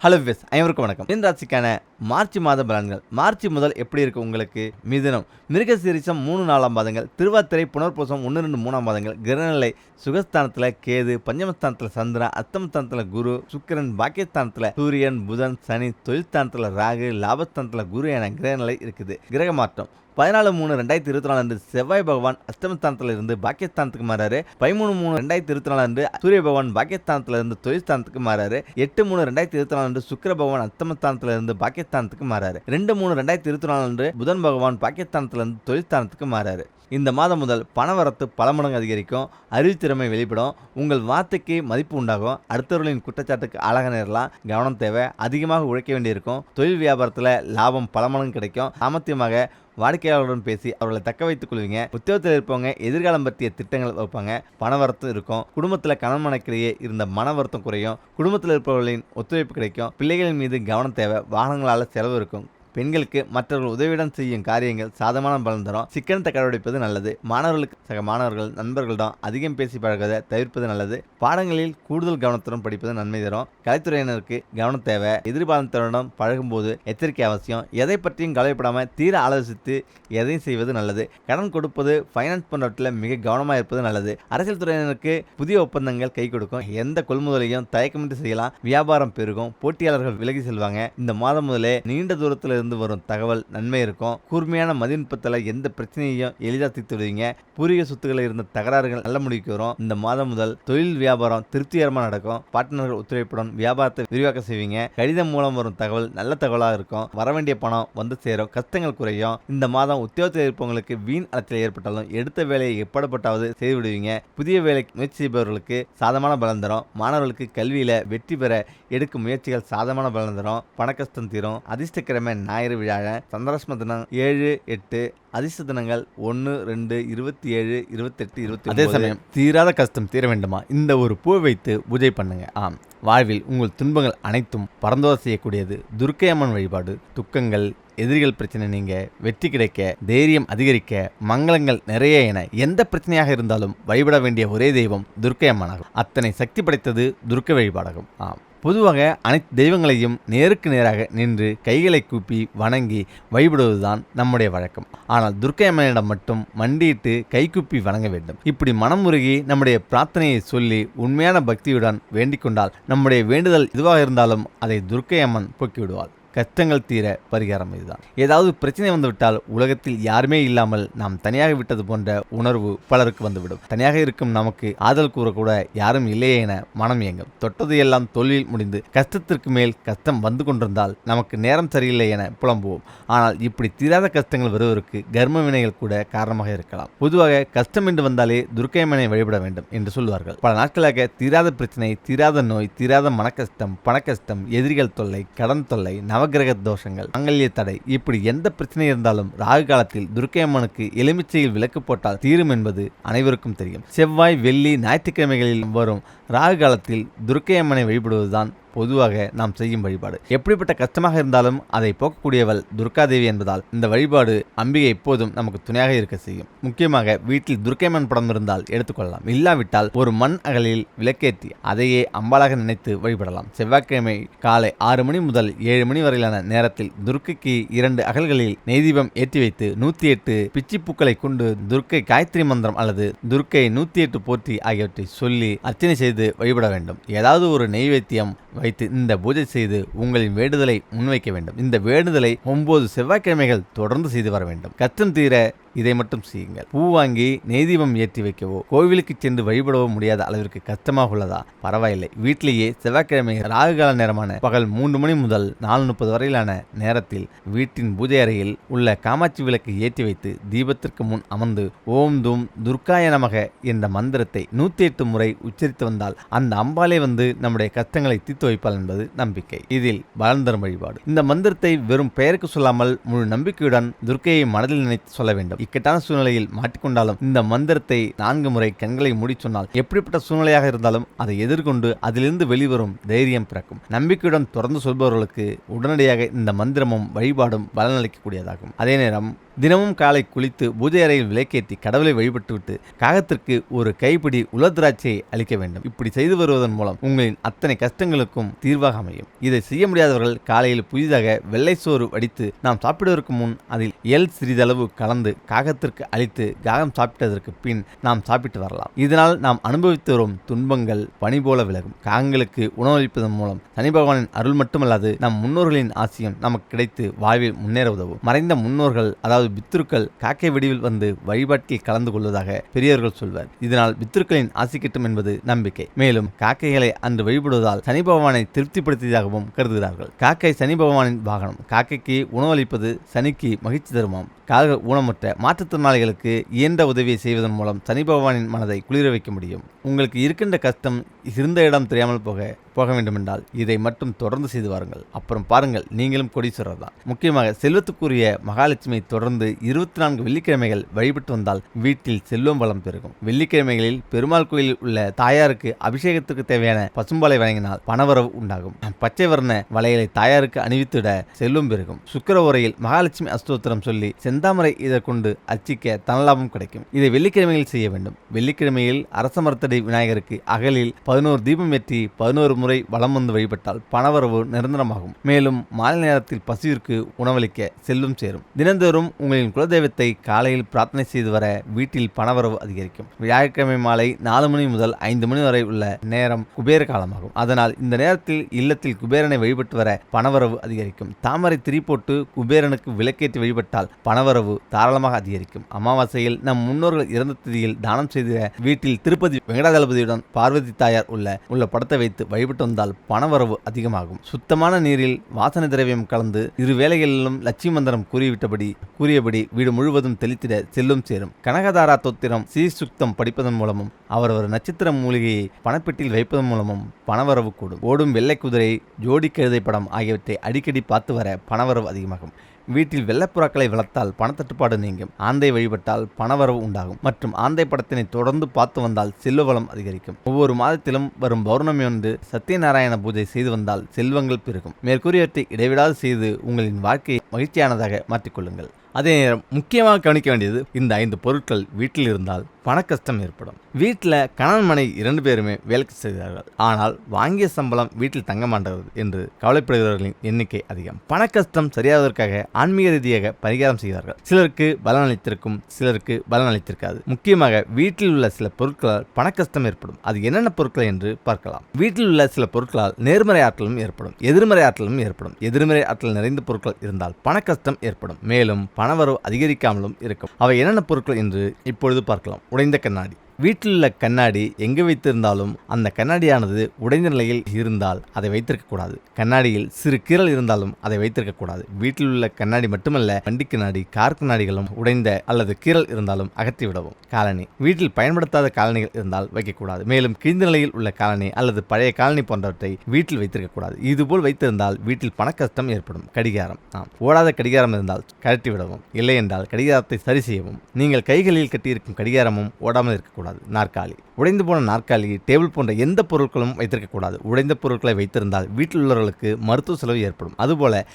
Hello விஸ் அனைவருக்கும் வணக்கம். மீன ராசிக்கான மார்ச் மாத பலன்கள். மார்ச் முதல் எப்படி இருக்கு உங்களுக்கு? மிதுனம், மிருகசீரிஷம் 3-4 பாதங்கள், திருவாதிரை, புனர்பூசம் 1-2-3 பாதங்கள், கிரகநிலை சுகஸ்தானத்தில் கேது, பஞ்சமஸ்தானத்தில் சந்திரன், அஸ்தமஸ்தானத்தில் குரு, சுக்கிரன், பாக்கியஸ்தானத்தில் சூரியன், புதன், சனி, தொழில்ஸ்தானத்தில் ராகு, லாபஸ்தானத்தில் குரு என கிரகநிலை இருக்குது. கிரக மாற்றம் 14-3-2024 அன்று செவ்வாய் பகவான் அஷ்டமஸ்தானத்தில் இருந்து பாக்கியஸ்தானத்துக்கு மாறாரு. 13-3-2024 அன்று சூரிய பகவான் பாக்கியஸ்தானத்தில் இருந்து தொழில்ஸ்தானத்துக்கு மாறாரு. 8-3-2024 அன்று சுக்கிர பகவான் அஷ்டமஸ்தானத்தில் இருந்து பாக்கியஸ்தானத்துக்கு மாறாரு. 2-3-2024 அன்று புதன் பகவான் பாக்கியஸ்தானத்தில் இருந்து தொழில்ஸ்தானத்துக்கு மாறாரு. இந்த மாதம் முதல் பணவரத்து பல மடங்கு அதிகரிக்கும். அறிவுத்திறமை வெளிப்படும். உங்கள் வார்த்தைக்கு மதிப்பு உண்டாகும். அடுத்தவர்களின் குற்றச்சாட்டுக்கு ஆளாக நேரலாம். கவனம் தேவை. அதிகமாக உழைக்க வேண்டியிருக்கும். தொழில் வியாபாரத்தில் லாபம் பல மடங்கு கிடைக்கும். சாமர்த்தியமாக வாடிக்கையாளருடன் பேசி அவர்களை தக்க வைத்துக் கொள்வீங்க. உத்தியோகத்தில் இருப்பவங்க எதிர்காலம் பற்றிய திட்டங்கள் வைப்பாங்க. பணவரத்து இருக்கும். குடும்பத்தில் கணவன் மனைக்கிடையே இருந்த மன வருத்தம் குறையும். குடும்பத்தில் இருப்பவர்களின் ஒத்துழைப்பு கிடைக்கும். பிள்ளைகளின் மீது கவனம் தேவை. வாகனங்களால் செலவு இருக்கும். பெண்களுக்கு மற்றவர்கள் உதவியுடன் செய்யும் காரியங்கள் சாதமான பலன் தரும். சிக்கனத்தை கடைபிடிப்பது நல்லது. மாணவர்களுக்கு சக மாணவர்கள் நண்பர்களிடம் அதிகம் பேசி பழகுவதை தவிர்ப்பது நல்லது. பாடங்களில் கூடுதல் கவனத்துடன் படிப்பது நன்மை தரும். கலைத்துறையினருக்கு கவனம் தேவை. எதிர்பார்த்தவரிடம் பழகும்போது எச்சரிக்கை அவசியம். எதை பற்றியும் கவலைப்படாமல் தீர ஆலோசித்து எதையும் செய்வது நல்லது. கடன் கொடுப்பது, ஃபைனான்ஸ் போன்றவற்றில் மிக கவனமாக இருப்பது நல்லது. அரசியல் துறையினருக்கு புதிய ஒப்பந்தங்கள் கை கொடுக்கும். எந்த கொள்முதலையும் தயக்கமின்றி செய்யலாம். வியாபாரம் பெருகும். போட்டியாளர்கள் விலகி செல்வாங்க. இந்த மாதம் முதலே நீண்ட தூரத்தில் வரும் தகவல் நன்மை இருக்கும். கூர்மையான மதிநுட்பத்தில் எந்த பிரச்சனையையும் எளிதாக தீர்த்து விடுவீங்க. பூர்வீக சொத்துக்களில் இருந்த தகராறுகள் நல்ல முடிவுக்கு வரும். இந்த மாதம் முதல் தொழில் வியாபாரம் திருப்திகரமாக நடக்கும். பார்ட்னர்கள் ஒத்துழைப்புடன் வியாபாரத்தை விரிவாக்க செய்வீங்க. கடிதம் மூலம் வரும் தகவல் நல்ல தகவலாக இருக்கும். வரவேண்டிய பணம் வந்து சேரும். கஷ்டங்கள் குறையும். இந்த மாதம் உத்தியோகத்தில் இருப்பவங்களுக்கு வீண் அலைச்சல் ஏற்பட்டாலும் எடுத்த வேலையை எப்படப்பட்டாவது செய்து விடுவீங்க. புதிய வேலை முயற்சி செய்பவர்களுக்கு சாதமான பலன் தரும். மாணவர்களுக்கு கல்வியில வெற்றி பெற எடுக்கும் முயற்சிகள் சாதமான பலன் தரும். பண கஷ்டம் தீரும். அதிர்ஷ்டக்கிழமை ஞாயிறு விழாழ. சந்திராஷ்டம தினம் 7-8. அதிர்ஷ்ட தினங்கள் 1-2-27-28-28. அதே சமயம் தீராத கஷ்டம் தீர வேண்டுமா? இந்த ஒரு பூ வைத்து பூஜை பண்ணுங்க. ஆம், வாழ்வில் உங்கள் துன்பங்கள் அனைத்தும் பறந்தோர செய்யக்கூடியது துர்க்கை அம்மன் வழிபாடு. துக்கங்கள், எதிரிகள் பிரச்சனை நீங்க, வெற்றி கிடைக்க, தைரியம் அதிகரிக்க, மங்களங்கள் நிறைய என எந்த பிரச்சனையாக இருந்தாலும் வழிபட வேண்டிய ஒரே தெய்வம் துர்க்கை அம்மனாகும். அத்தனை சக்தி படைத்தது துர்க்கை வழிபாடாகும். ஆம், பொதுவாக அனைத்து தெய்வங்களையும் நேருக்கு நேராக நின்று கைகளை கூப்பி வணங்கி வழிபடுவதுதான் நம்முடைய வழக்கம். ஆனால் துர்க்கை அம்மனிடம் மட்டும் மண்டியிட்டு கைகூப்பி வணங்க வேண்டும். இப்படி மனமுருகி நம்முடைய பிரார்த்தனையை சொல்லி உண்மையான பக்தியுடன் வேண்டிக் கொண்டால் நம்முடைய வேண்டுதல் எதுவாக இருந்தாலும் அதை துர்க்கை அம்மன் போக்கிவிடுவாள். கஷ்டங்கள் தீர பரிகாரம் இதுதான். ஏதாவது பிரச்சனை வந்துவிட்டால் உலகத்தில் யாருமே இல்லாமல் நாம் தனியாக விட்டது போன்ற உணர்வு பலருக்கு வந்துவிடும். தனியாக இருக்கும் நமக்கு ஆதல் கூறக்கூட யாரும் இல்லையே என மனம் இயங்கும். தொட்டது எல்லாம் தோல்வியில் முடிந்து கஷ்டத்திற்கு மேல் கஷ்டம் வந்து கொண்டிருந்தால் நமக்கு நேரம் சரியில்லை என புலம்புவோம். ஆனால் இப்படி தீராத கஷ்டங்கள் வருவதற்கு கர்ம வினைகள் கூட காரணமாக இருக்கலாம். பொதுவாக கஷ்டம் என்று வந்தாலே துர்க்கை அம்மனை வழிபட வேண்டும் என்று சொல்வார்கள். பல நாட்களாக தீராத பிரச்சனை, தீராத நோய், தீராத மனக்கஷ்டம், பணக்கஷ்டம், எதிரிகள் தொல்லை, கடன் தொல்லை, நவகிரக தோஷங்கள், மங்கல்ய தடை, இப்படி எந்த பிரச்சனை இருந்தாலும் ராகு காலத்தில் துர்க்கை அம்மனுக்கு எலுமிச்சையில் விளக்கு போட்டால் தீரும் என்பது அனைவருக்கும் தெரியும். செவ்வாய், வெள்ளி, ஞாயிற்றுக்கிழமைகளில் வரும் ராகு காலத்தில் துர்க்கை அம்மனை வழிபடுவதுதான் பொதுவாக நாம் செய்யும் வழிபாடு. எப்படிப்பட்ட கஷ்டமாக இருந்தாலும் அதை போக்கக்கூடியவள் துர்காதேவி என்பதால் இந்த வழிபாடு அம்பிகை எப்போதும் நமக்கு துணையாக இருக்க செய்யும். முக்கியமாக வீட்டில் துர்க்கை அம்மன் படம் இருந்தால் எடுத்துக்கொள்ளலாம். இல்லாவிட்டால் ஒரு மண் அகலில் விளக்கேற்றி அதையே அம்பாளாக நினைத்து வழிபடலாம். செவ்வாய்க்கிழமை காலை 6 மணி முதல் 7 மணி வரையிலான நேரத்தில் துர்க்கைக்கு 2 அகல்களில் நெய்தீபம் ஏற்றி வைத்து 108 பிச்சி பூக்களை கொண்டு துர்க்கை காயத்ரி மந்திரம் அல்லது துர்க்கை 108 போற்றி ஆகியவற்றை சொல்லி அர்ச்சனை செய்து வழிபட வேண்டும். ஏதாவது ஒரு நெய்வேத்தியம் வைத்து இந்த பூஜை செய்து உங்களின் வேண்டுதலை முன்வைக்க வேண்டும். இந்த வேண்டுதலை 9 செவ்வாய்க்கிழமைகள் தொடர்ந்து செய்து வர வேண்டும். கஷ்டம் தீர இதை மட்டும் செய்யுங்கள். பூ வாங்கி நெய்தீபம் ஏற்றி வைக்கவோ கோவிலுக்கு சென்று வழிபடவோ முடியாத அளவிற்கு கஷ்டமாக உள்ளதா? பரவாயில்லை. வீட்டிலேயே செவ்வாய்க்கிழமை ராகுகால நேரமான பகல் 3 மணி முதல் 4:30 வரையிலான நேரத்தில் வீட்டின் பூஜை அறையில் உள்ள காமாட்சி விளக்கு ஏற்றி வைத்து தீபத்திற்கு முன் அமர்ந்து ஓம் தூம் துர்காய நமக என்ற மந்திரத்தை 108 முறை உச்சரித்து வந்தால் அந்த அம்பாலே வந்து நம்முடைய கஷ்டங்களை தீர்த்து வைப்பாள் என்பது நம்பிக்கை. இதில் பலன் தரும் வழிபாடு. இந்த மந்திரத்தை வெறும் பெயருக்கு சொல்லாமல் முழு நம்பிக்கையுடன் துர்க்கையை மனதில் நினைத்து சொல்ல வேண்டும். இக்கட்டான சூழ்நிலையில் மாட்டிக்கொண்டாலும் இந்த மந்திரத்தை 4 முறை கண்களை மூடி சொன்னால் எப்படிப்பட்ட சூழ்நிலையாக இருந்தாலும் அதை எதிர்கொண்டு அதிலிருந்து வெளிவரும் தைரியம் பிறக்கும். நம்பிக்கையுடன் தொடர்ந்து சொல்பவர்களுக்கு உடனடியாக இந்த மந்திரமும் வழிபாடும் பலனளிக்கக்கூடியதாகும். அதே நேரம் தினமும் காலை குளித்து பூஜை அறையில் விளக்கேற்றி கடவுளை வழிபட்டுவிட்டு காகத்திற்கு ஒரு கைப்பிடி உலர்திராட்சையை அளிக்க வேண்டும். இப்படி செய்து வருவதன் மூலம் உங்களின் அத்தனை கஷ்டங்களுக்கும் தீர்வாக அமையும். இதை செய்ய முடியாதவர்கள் காலையில் புதிதாக வெள்ளை சோறு வடித்து நாம் சாப்பிடுவதற்கு முன் அதில் எள் சிறிதளவு கலந்து காகத்திற்கு அளித்து காகம் சாப்பிட்டதற்கு பின் நாம் சாப்பிட்டு வரலாம். இதனால் நாம் அனுபவித்து வரும் துன்பங்கள் பனி போல விலகும். காகங்களுக்கு உணவளிப்பதன் மூலம் சனி பகவானின் அருள் மட்டுமல்லாது நம் முன்னோர்களின் ஆசியம் நமக்கு கிடைத்து வாழ்வில் முன்னேற உதவும். மறைந்த முன்னோர்கள் அதாவது பித்ருக்கள் காக்கை வடிவில் வந்து வழிபாட்டில் கலந்து கொள்வதாக பெரியவர்கள் சொல்வர். இதனால் பித்ருக்களின் ஆசி கிட்டும் என்பது நம்பிக்கை. மேலும் காக்கைகளை அன்று வழிபடுவதால் சனி பகவானை திருப்திப்படுத்தியதாகவும் கருதுகிறார்கள். காக்கை சனி பகவானின் வாகனம். காக்கைக்கு உணவளிப்பது சனிக்கு மகிழ்ச்சி தருமாம். காக ஊனமுற்ற மாற்றுத்திறனாளிகளுக்கு இயன்ற உதவியை செய்வதன் மூலம் சனி பகவானின் மனதை குளிர வைக்க முடியும். உங்களுக்கு இருக்கின்ற கஷ்டம் இருந்த இடம் தெரியாமல் போக வேண்டுமென்றால் இதை மட்டும் தொடர்ந்து செய்து வாருங்கள். அப்புறம் பாருங்கள், நீங்களும் கோடீஸ்வரர் தான். முக்கியமாக செல்வத்துக்குரிய மகாலட்சுமியை தொடர்ந்து 24 வெள்ளிக்கிழமைகள் வழிபட்டு வந்தால் வீட்டில் செல்வம் வளம் பெருகும். வெள்ளிக்கிழமைகளில் பெருமாள் கோயிலில் உள்ள தாயாருக்கு அபிஷேகத்திற்கு தேவையான பசும்பாலை வழங்கினால் பணவரவு உண்டாகும். பச்சை வர்ண வளையலை தாயாருக்கு அணிவித்துட செல்வம் பெருகும். சுக்கிர உரையில் மகாலட்சுமி அஸ்தோத்திரம் சொல்லி செந்தாமரை இதை கொண்டு அர்ச்சிக்க தனலாபம் கிடைக்கும். இதை வெள்ளிக்கிழமையில் செய்ய வேண்டும். வெள்ளிக்கிழமையில் அரச மரத்தடி விநாயகருக்கு அகலில் 11 தீபம் ஏற்றி 11 முறை வலம் வந்து வழிபட்டால் பணவரவு நிரந்தரமாகும். மேலும் மாலை நேரத்தில் பசுவிற்கு உணவளிக்க செல்வம் சேரும். தினந்தோறும் உங்களின் குலதெய்வத்தை காலையில் பிரார்த்தனை செய்து வர வீட்டில் பணவரவு அதிகரிக்கும். வியாழக்கிழமை மாலை 4 மணி முதல் 5 மணி வரை உள்ள நேரம் குபேர காலமாகும். அதனால் இந்த நேரத்தில் இல்லத்தில் குபேரனை வழிபட்டு வர பணவரவு அதிகரிக்கும். தாமரை திரி போட்டு குபேரனுக்கு விளக்கேற்றி வழிபட்டால் பணவரவு தாராளமாக அதிகரிக்கும். அமாவாசையில் நம் முன்னோர்கள் இறந்த திதியில் தானம் செய்த வீட்டில் திருப்பதி வெங்கடாதளபதியுடன் பார்வதி தாயார் உள்ள படத்தை வைத்து வழிபட்டு வந்தால் பணவரவு அதிகமாகும். சுத்தமான நீரில் வாசனை திரவியம் கலந்து இரு வேளைகளிலும் லட்சுமி மந்திரம் கூறியபடி வீடு முழுவதும் தெளித்திட செல்லும் சேரும். கனகதாரா தோத்திரம் சீசுக்தம் படிப்பதன் மூலமும் அவரவர் நட்சத்திர மூலிகையை பணப்பெட்டியில் வைப்பதன் மூலமும் பணவரவு கூடும். ஓடும் வெள்ளை குதிரை, ஜோடி கழுதை படம் ஆகியவற்றை அடிக்கடி பார்த்து வர பணவரவு அதிகமாகும். வீட்டில் வெள்ளப்புறாக்களை வளர்த்தால் பணத்தட்டுப்பாடு நீங்கும். ஆந்தை வழிபட்டால் பணவரவு உண்டாகும். மற்றும் ஆந்தை படத்தினை தொடர்ந்து பார்த்து வந்தால் செல்வ வளம் அதிகரிக்கும். ஒவ்வொரு மாதத்திலும் வரும் பௌர்ணமி ஒன்று சத்யநாராயண பூஜை செய்து வந்தால் செல்வங்கள் பெருகும். மேற்கூறியவற்றை இடைவிடாது செய்து உங்களின் வாழ்க்கையை மகிழ்ச்சியானதாக மாற்றிக்கொள்ளுங்கள். அதே நேரம் முக்கியமாக கவனிக்க வேண்டியது, இந்த 5 பொருட்கள் வீட்டில் இருந்தால் பண கஷ்டம் ஏற்படும். வீட்டில் கணவன் மனைவி 2 பேருமே வேலைக்கு செய்கிறார்கள், ஆனால் வாங்கிய சம்பளம் வீட்டில் தங்க மாட்டது என்று கவலைப்படுகிறவர்களின் எண்ணிக்கை அதிகம். பண கஷ்டம் சரியாவதற்காக ஆன்மீக ரீதியாக பரிகாரம் செய்கிறார்கள். சிலருக்கு பலன் அளித்திருக்கும், சிலருக்கு பலன் அளித்திருக்காது. முக்கியமாக வீட்டில் உள்ள சில பொருட்களால் பண கஷ்டம் ஏற்படும். அது என்னென்ன பொருட்கள் என்று பார்க்கலாம். வீட்டில் உள்ள சில பொருட்களால் நேர்மறை ஆற்றலும் ஏற்படும், எதிர்மறை ஆற்றலும் ஏற்படும். எதிர்மறை ஆற்றல் நிறைந்த பொருட்கள் இருந்தால் பண கஷ்டம் ஏற்படும். மேலும் பணவரவு அதிகரிக்காமலும் இருக்கும். அவை என்னென்ன பொருட்கள் என்று இப்பொழுது பார்க்கலாம். உடைந்த கண்ணாடி. வீட்டில் உள்ள கண்ணாடி எங்கு வைத்திருந்தாலும் அந்த கண்ணாடியானது உடைந்த நிலையில் இருந்தால் அதை வைத்திருக்கக்கூடாது. கண்ணாடியில் சிறு கீறல் இருந்தாலும் அதை வைத்திருக்கக்கூடாது. வீட்டில் உள்ள கண்ணாடி மட்டுமல்ல, வண்டி கண்ணாடி, கார் கண்ணாடிகளும் உடைந்த அல்லது கீறல் இருந்தாலும் அகற்றிவிடவும். காலணி. வீட்டில் பயன்படுத்தாத காலணிகள் இருந்தால் வைக்கக்கூடாது. மேலும் கிழிந்த நிலையில் உள்ள காலணி அல்லது பழைய காலணி போன்றவற்றை வீட்டில் வைத்திருக்கக்கூடாது. இதுபோல் வைத்திருந்தால் வீட்டில் பணக்கஷ்டம் ஏற்படும். கடிகாரம். ஓடாத கடிகாரம் இருந்தால் கழட்டிவிடவும். இல்லை என்றால் கடிகாரத்தை சரி செய்யவும். நீங்கள் கைகளில் கட்டியிருக்கும் கடிகாரமும் ஓடாமல் இருக்கக்கூடாது. நாற்காலி. உடைந்து போன நாற்காலி, டேபிள் போன்ற எந்த பொருட்களும் வைத்திருக்கக்கூடாது. உடைந்த பொருட்களை வைத்திருந்தால் வீட்டில் உள்ளவர்களுக்கு மருத்துவ செலவு ஏற்படும்.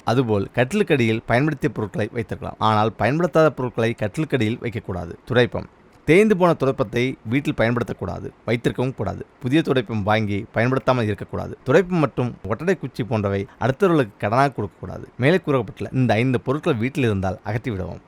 அதுபோல் கட்டிலுக்கடியில் பயன்படுத்திய பொருட்களை வைத்திருக்கலாம், ஆனால் பயன்படுத்தாத பொருட்களை கட்டிலுக்கடியில் வைக்கக்கூடாது. துடைப்பம். தேய்ந்து போன துடைப்பத்தை வீட்டில் பயன்படுத்தக்கூடாது, வைத்திருக்கவும் கூடாது. புதிய துடைப்பம் வாங்கி பயன்படுத்தாமல் இருக்கக்கூடாது. துடைப்பம் மற்றும் ஒட்டடை குச்சி போன்றவை அடுத்தவர்களுக்கு கடனாக கொடுக்கக்கூடாது. மேலே கூறப்பட்டுள்ள இந்த 5 பொருட்கள் வீட்டில் இருந்தால் அகற்றிவிடவும்.